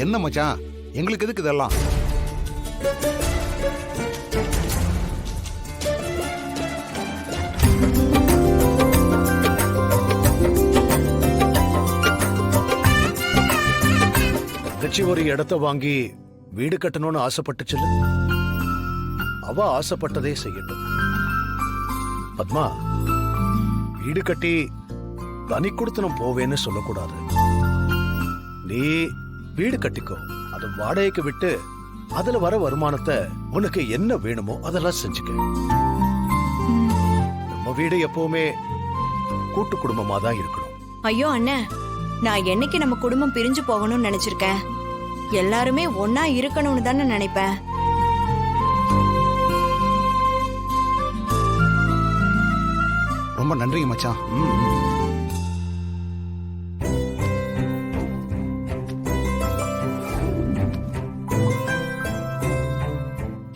என்ன மச்சான், எங்களுக்கு எதுக்கு இதெல்லாம்? தங்கச்சி ஒரு இடத்த வாங்கி வீடு கட்டணும்னு ஆசைப்பட்டுச்சுல, அவ ஆசைப்பட்டதே செய்யட்டும். பத்மா, வீடு கட்டி தனி கொடுத்தனும் போவேன்னு சொல்லக்கூடாது. நீ வீடு கட்டிக்கோ, அதை வாடகைக்கு விட்டு அதுல வர வருமானத்தை உனக்கு என்ன வேணுமோ அதெல்லாம் செஞ்சுக்க. நம்ம வீடு எப்பவுமே கூட்டு குடும்பமா தான் இருக்கணும். ஐயோ அண்ணன், நான் என்னைக்கு நம்ம குடும்பம் பிரிஞ்சு போகணும்னு நினைச்சிருக்கேன். எல்லாருமே ஒன்னா இருக்கணும்னு தானே நினைப்பேன். ரொம்ப நன்றிங்க மச்சான்.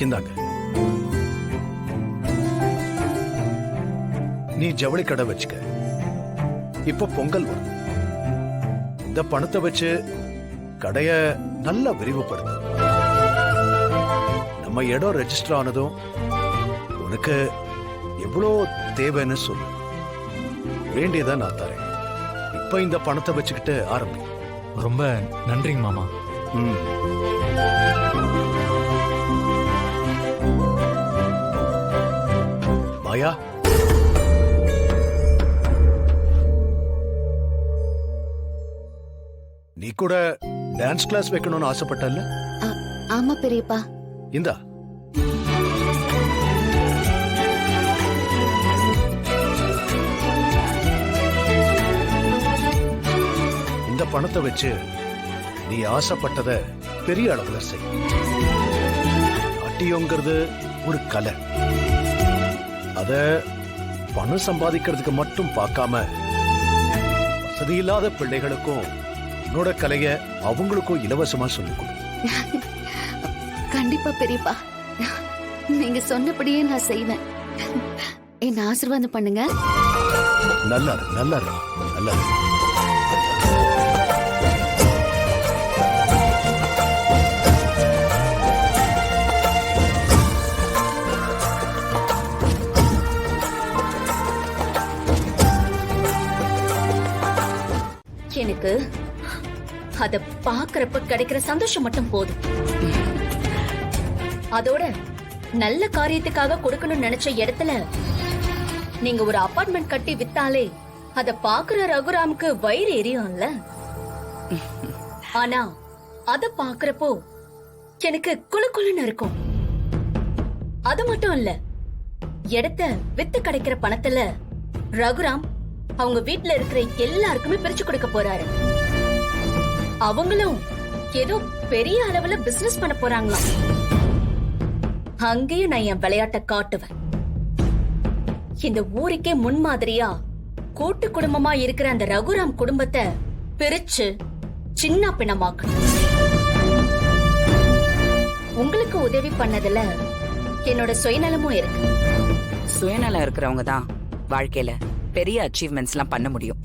இந்தாங்க, நீ ஜவுளி கடை வச்சுக்க. இப்ப பொங்கல் வரும். இந்த பணத்தை வச்சு கடைய நல்லா விரிவுபடுத்து. நம்ம இடம் ரெஜிஸ்டர் ஆனதும் உனக்கு எவ்வளோ தேவைன்னு சொல்லு, வேண்டியதா நான் தரேன். இப்ப இந்த பணத்தை வச்சுக்கிட்டு ஆரம்பி. ரொம்ப நன்றிங்க மாமா. மாயா, நீ கூட டான்ஸ் கிளாஸ் வைக்கணும்னு ஆசைப்பட்டல்ல? ஆமா பெரியப்பா. இந்தா, இந்த பணத்தை வச்சு நீ ஆசைப்பட்டத பெரிய அளவுல செய். நாட்டியங்கிறது ஒரு கலை. அத பணம் சம்பாதிக்கிறதுக்கு மட்டும் பார்க்காம வசதி இல்லாத பிள்ளைகளுக்கும் உன்னோட கலைய அவங்களுக்கும் இலவசமா சொல்லிக் கொடு. கண்டிப்பா பெரியப்பா, நீங்க சொன்னபடியே நான் செய்வேன். என்ன ஆசீர்வாதம் பண்ணுங்க. நல்லா இரு, நல்லா இரு, நல்லா இரு. எனக்கு அத பாக்குறப்ப கிடைக்கிற சந்தோஷம் மட்டும் போதும். அதோட நல்ல காரியத்துக்காக கொடுக்கணும்னு நினைச்ச இடத்துல நீங்க ஒரு அபார்ட்மெண்ட் கட்டி வித்தாலே அத பாக்குற ரகுராமுக்கு வயிறு எரியும்ல. ஆனா அத பாக்குறப்போ எனக்கு குளு குளுன்னு இருக்கும். அது மட்டும் இல்ல, இடத்த வித்து கிடைக்கிற பணத்துல ரகுராம் அவங்க வீட்டுல இருக்கிற எல்லாருக்குமே பிரிச்சு கொடுக்க போறாரு. அவங்களும் ஏதோ பெரிய அளவுல பிசினஸ் பண்ண போறாங்களாம். அங்கேயும் நான் என் விளையாட்ட காட்டுவேன். இந்த ஊருக்கே முன்மாதிரியா கூட்டு குடும்பமா இருக்கிற அந்த ரகுராம் குடும்பத்தை பிரிச்சு சின்ன பின்னமாக்கணும். உங்களுக்கு உதவி பண்ணதுல என்னோட சுயநலமும் இருக்கு. சுயநலம் இருக்கிறவங்க தான் வாழ்க்கையில பெரிய அச்சீவ்மெண்ட்ஸ் எல்லாம் பண்ண முடியும்.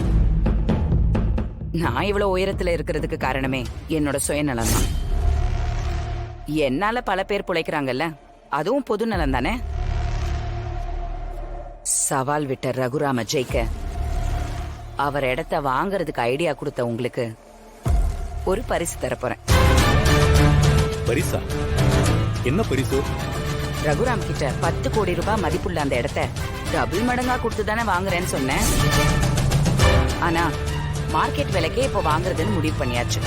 நான் இவ்வளவு உயரத்துல இருக்கிறதுக்கு காரணமே என்னோட சுயநலம் தான். என்னால பல பேர் பிழைக்கிறாங்கல்ல, அதுவும் பொது நலம் தானே. சவால் விட்ட ரகுராம ஜெயிக்க அவர் இடத்த வாங்கறதுக்கு ஐடியா கொடுத்த உங்களுக்கு ஒரு பரிசு தரப்போறேன். பரிசா? என்ன பரிசு? ரகுராம் கிட்ட 10 கோடி ரூபாய் மதிப்புள்ள அந்த இடத்த டபுள் மடங்கா கொடுத்து தானே வாங்குறேன்னு சொன்னேன். ஆனா மார்க்கெட் விலைக்கே இப்போ வாங்குறதுன்னு முடிவு பண்ணியாச்சு.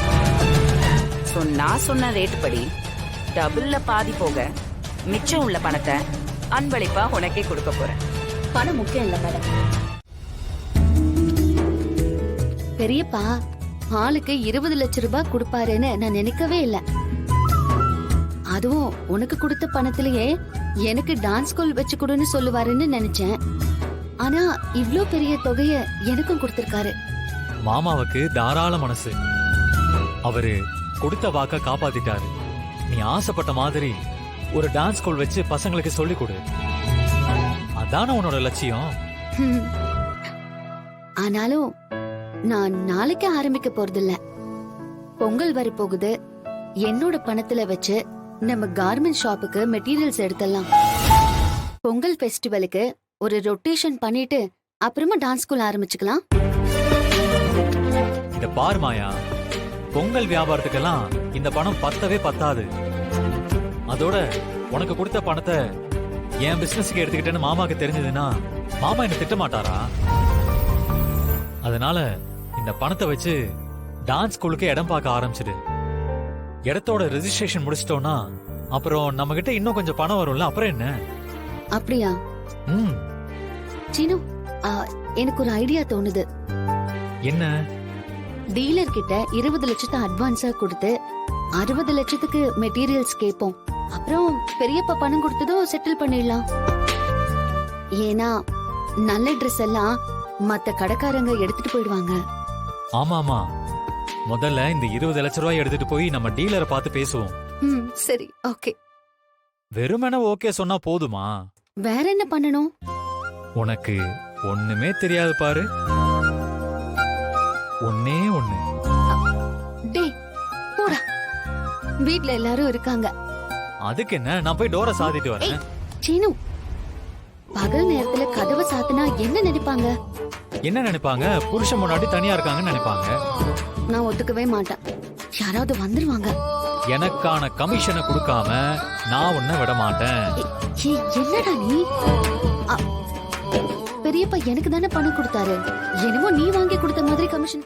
சோ நான் சொன்ன ரேட் படி டபுள்ல பாதி போக மிச்சம் உள்ள பணத்தை அன்பளிப்பா உனக்கே கொடுக்க போறேன். பணம் முக்கியம் இல்ல மேடம். பெரியப்பா ஆளுக்கு 20 லட்சம் ரூபாய் கொடுப்பாருன்னு நான் நினைக்கவே இல்ல. அதுவும் உனக்கு கொடுத்த பணத்திலேயே எனக்கு டான்ஸ் ஸ்கூல் வச்சு கொடுன்னு சொல்லுவாருன்னு நினைச்சேன். ஆனா இவ்ளோ பெரிய தொகைய எனக்கும் கொடுத்திருக்காரு. மாமாவுக்கு தாராள மனசு. அவரு கொடுத்த வாக்க காப்பாத்திட்டாரு. நீ ஆசைப்பட்ட மாதிரி ஒரு டான்ஸ் ஸ்கூல் வச்சு பசங்களுக்கு சொல்லிக் கொடு. அதான உன்னோட லட்சியம். ஆனாலும் நான் நாளைக்கு ஆரம்பிக்க போறதில்ல. பொங்கல் வரப்போகுது, என்னோட பணத்துல வச்சு நம்ம கார்மெண்ட் ஷாப்புக்கு மெட்டீரியல்ஸ் எடுத்துடலாம். பொங்கல் ஃபெஸ்டிவலுக்கு ஒரு ரொட்டேஷன் பண்ணிட்டு அப்புறமா டான்ஸ் ஸ்கூல் ஆரம்பிச்சுக்கலாம். இத பாரு மாயா, பொங்கல் வியாபாரத்துக்கெல்லாம் இந்த பணம் பத்தவே பத்தாது. அதோட உனக்கு கொடுத்த பணத்தை என் பிசினஸ்க்கு எடுத்துக்கிட்டேன்னு மாமாக்கு தெரிஞ்சதுன்னா மாமா என்ன திட்ட மாட்டாரா? அதனால இந்த பணத்தை வச்சு டான்ஸ் ஸ்கூலுக்கு இடம் பார்க்க ஆரம்பிச்சிடு. இடத்தோட ரெஜிஸ்ட்ரேஷன் முடிச்சிட்டோம்னா அப்புறம் நம்ம கிட்ட இன்னும் கொஞ்சம் பணம் வரும்ல, அப்புறம் என்ன? அப்படியா? ம், சீனு, எனக்கு ஒரு ஐடியா தோணுது. என்ன? டீலர் கிட்ட 20 லட்சத்தை அட்வான்ஸா கொடுத்து 60 லட்சத்துக்கு மெட்டீரியல்ஸ் கேட்போம். அப்புறம் பெரியப்பா பணம் கொடுத்ததும் செட்டில் பண்ணிடலாம். ஏன்னா நல்ல ட்ரெஸ் எல்லாம் மத்த கடைக்காரங்க எடுத்துட்டு போயிடுவாங்க. ஆமா ஆமா, முதல்ல இந்த 20 லட்ச ரூபாய் எடுத்துட்டு போய் நம்ம டீலரை பார்த்து பேசுவோம். சரி, ஓகே. வெறுமனே ஓகே சொன்னா போதுமா? வேற என்ன பண்ணணும்? உனக்கு ஒண்ணுமே தெரியாது பாரு. ஒன்னே ஒண்ணு. டேய் போடா, வீட்ல எல்லாரும் இருக்காங்க. அதுக்கு என்ன, நான் போய் டோரை சாத்திட்டு வரேன். சீனு, பகல் நேரத்துல கதவை சாத்தினா என்ன நினைப்பாங்க? என்ன நினைப்பாங்க? புருஷன் முன்னாடி தனியா இருக்காங்கன்னு நினைப்பாங்க. நான் ஒத்துக்கவே மாட்டேன். யாராவது வந்துருவாங்க. எனக்கான கமிஷனை கொடுக்காம நான் உன்னை விட மாட்டேன். என்னடா நீ? பெரியப்பா எனக்கு தானே பணம் கொடுத்தாரு. என்னமோ நீ வாங்கி கொடுத்த மாதிரி கமிஷன்